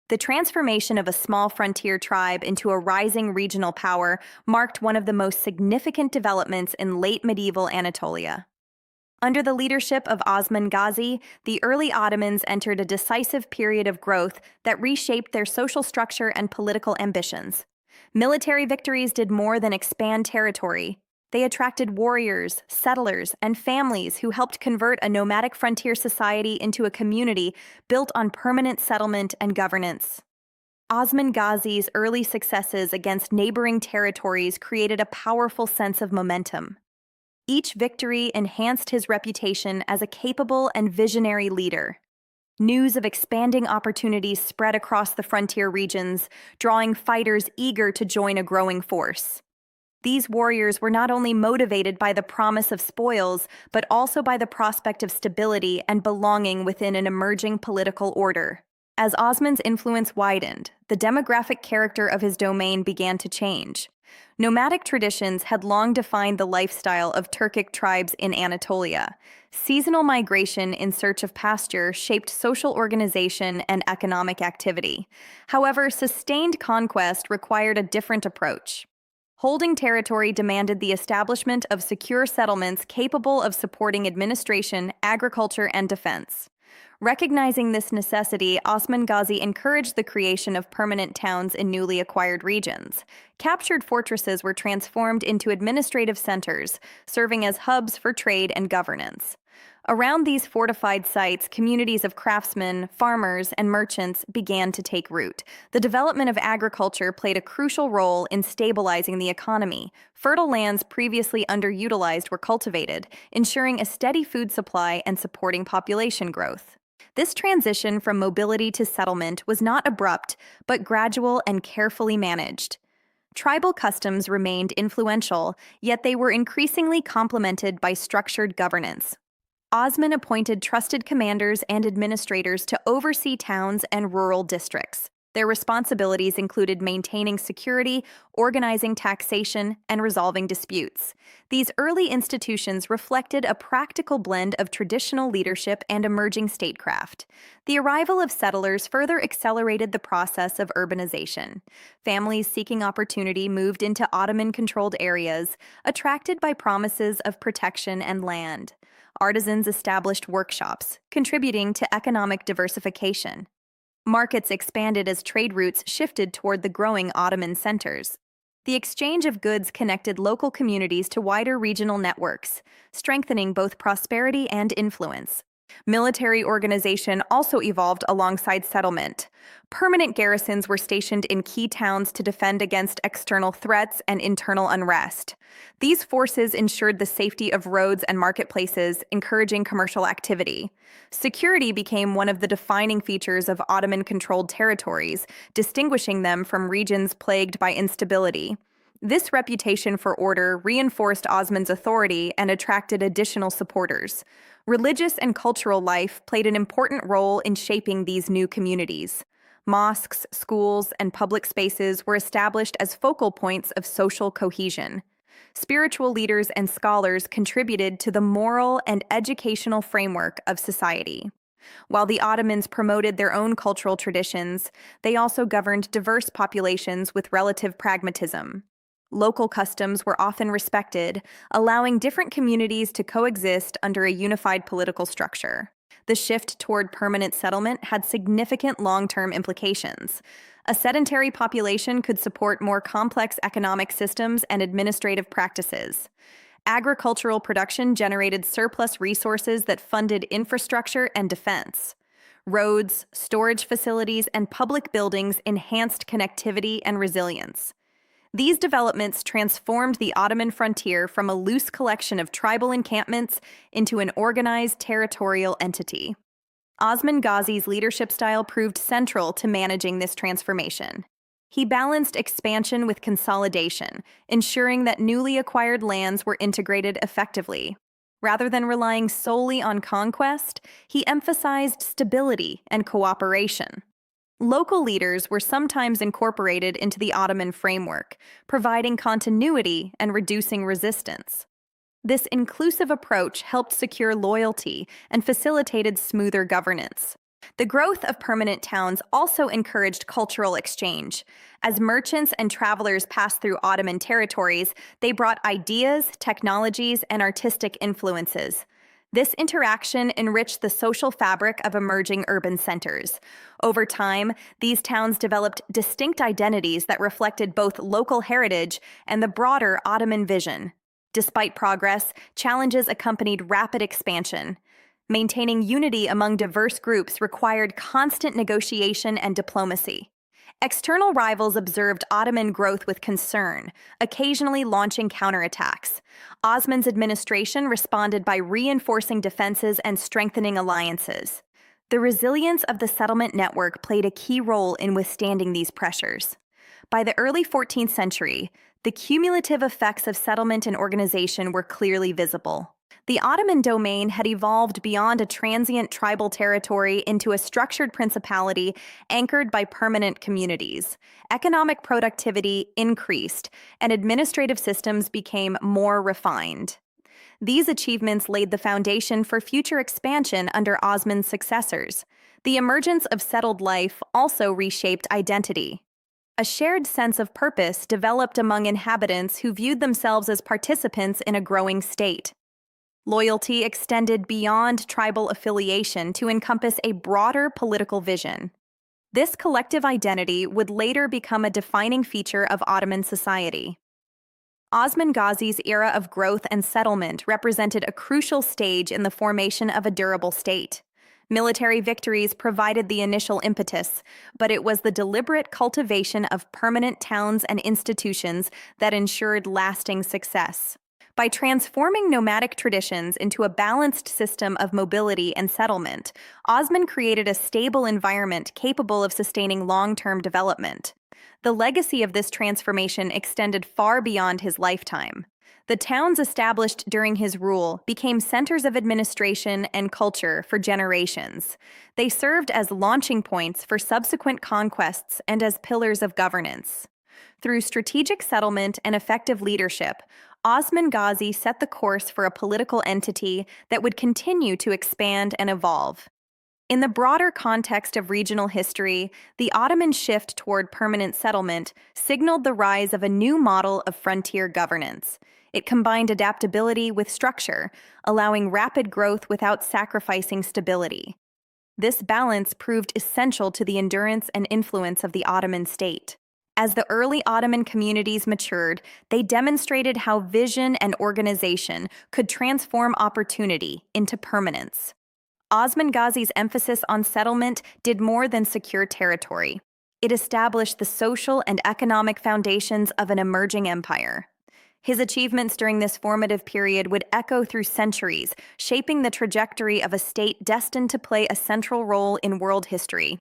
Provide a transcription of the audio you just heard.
The transformation of a small frontier tribe into a rising regional power marked one of the most significant developments in late medieval Anatolia. Under the leadership of Osman Ghazi, the early Ottomans entered a decisive period of growth that reshaped their social structure and political ambitions. Military victories did more than expand territory. They attracted warriors, settlers, and families who helped convert a nomadic frontier society into a community built on permanent settlement and governance. Osman Ghazi's early successes against neighboring territories created a powerful sense of momentum. Each victory enhanced his reputation as a capable and visionary leader. News of expanding opportunities spread across the frontier regions, drawing fighters eager to join a growing force. These warriors were not only motivated by the promise of spoils, but also by the prospect of stability and belonging within an emerging political order. As Osman's influence widened, the demographic character of his domain began to change. Nomadic traditions had long defined the lifestyle of Turkic tribes in Anatolia. Seasonal migration in search of pasture shaped social organization and economic activity. However, sustained conquest required a different approach. Holding territory demanded the establishment of secure settlements capable of supporting administration, agriculture, and defense. Recognizing this necessity, Osman Ghazi encouraged the creation of permanent towns in newly acquired regions. Captured fortresses were transformed into administrative centers, serving as hubs for trade and governance. Around these fortified sites, communities of craftsmen, farmers, and merchants began to take root. The development of agriculture played a crucial role in stabilizing the economy. Fertile lands previously underutilized were cultivated, ensuring a steady food supply and supporting population growth. This transition from mobility to settlement was not abrupt, but gradual and carefully managed. Tribal customs remained influential, yet they were increasingly complemented by structured governance. Osman appointed trusted commanders and administrators to oversee towns and rural districts. Their responsibilities included maintaining security, organizing taxation, and resolving disputes. These early institutions reflected a practical blend of traditional leadership and emerging statecraft. The arrival of settlers further accelerated the process of urbanization. Families seeking opportunity moved into Ottoman-controlled areas, attracted by promises of protection and land. Artisans established workshops, contributing to economic diversification. Markets expanded as trade routes shifted toward the growing Ottoman centers. The exchange of goods connected local communities to wider regional networks, strengthening both prosperity and influence. Military organization also evolved alongside settlement. Permanent garrisons were stationed in key towns to defend against external threats and internal unrest. These forces ensured the safety of roads and marketplaces, encouraging commercial activity. Security became one of the defining features of Ottoman-controlled territories, distinguishing them from regions plagued by instability. This reputation for order reinforced Osman's authority and attracted additional supporters. Religious and cultural life played an important role in shaping these new communities. Mosques, schools, and public spaces were established as focal points of social cohesion. Spiritual leaders and scholars contributed to the moral and educational framework of society. While the Ottomans promoted their own cultural traditions, they also governed diverse populations with relative pragmatism. Local customs were often respected, allowing different communities to coexist under a unified political structure. The shift toward permanent settlement had significant long-term implications. A sedentary population could support more complex economic systems and administrative practices. Agricultural production generated surplus resources that funded infrastructure and defense. Roads, storage facilities, and public buildings enhanced connectivity and resilience. These developments transformed the Ottoman frontier from a loose collection of tribal encampments into an organized territorial entity. Osman Ghazi's leadership style proved central to managing this transformation. He balanced expansion with consolidation, ensuring that newly acquired lands were integrated effectively. Rather than relying solely on conquest, he emphasized stability and cooperation. Local leaders were sometimes incorporated into the Ottoman framework, providing continuity and reducing resistance. This inclusive approach helped secure loyalty and facilitated smoother governance. The growth of permanent towns also encouraged cultural exchange. As merchants and travelers passed through Ottoman territories, they brought ideas, technologies, and artistic influences. This interaction enriched the social fabric of emerging urban centers. Over time, these towns developed distinct identities that reflected both local heritage and the broader Ottoman vision. Despite progress, challenges accompanied rapid expansion. Maintaining unity among diverse groups required constant negotiation and diplomacy. External rivals observed Ottoman growth with concern, occasionally launching counterattacks. Osman's administration responded by reinforcing defenses and strengthening alliances. The resilience of the settlement network played a key role in withstanding these pressures. By the early 14th century, the cumulative effects of settlement and organization were clearly visible. The Ottoman domain had evolved beyond a transient tribal territory into a structured principality anchored by permanent communities. Economic productivity increased, and administrative systems became more refined. These achievements laid the foundation for future expansion under Osman's successors. The emergence of settled life also reshaped identity. A shared sense of purpose developed among inhabitants who viewed themselves as participants in a growing state. Loyalty extended beyond tribal affiliation to encompass a broader political vision. This collective identity would later become a defining feature of Ottoman society. Osman Ghazi's era of growth and settlement represented a crucial stage in the formation of a durable state. Military victories provided the initial impetus, but it was the deliberate cultivation of permanent towns and institutions that ensured lasting success. By transforming nomadic traditions into a balanced system of mobility and settlement, Osman created a stable environment capable of sustaining long-term development. The legacy of this transformation extended far beyond his lifetime. The towns established during his rule became centers of administration and culture for generations. They served as launching points for subsequent conquests and as pillars of governance. Through strategic settlement and effective leadership, Osman Ghazi set the course for a political entity that would continue to expand and evolve. In the broader context of regional history, the Ottoman shift toward permanent settlement signaled the rise of a new model of frontier governance. It combined adaptability with structure, allowing rapid growth without sacrificing stability. This balance proved essential to the endurance and influence of the Ottoman state. As the early Ottoman communities matured, they demonstrated how vision and organization could transform opportunity into permanence. Osman Ghazi's emphasis on settlement did more than secure territory. It established the social and economic foundations of an emerging empire. His achievements during this formative period would echo through centuries, shaping the trajectory of a state destined to play a central role in world history.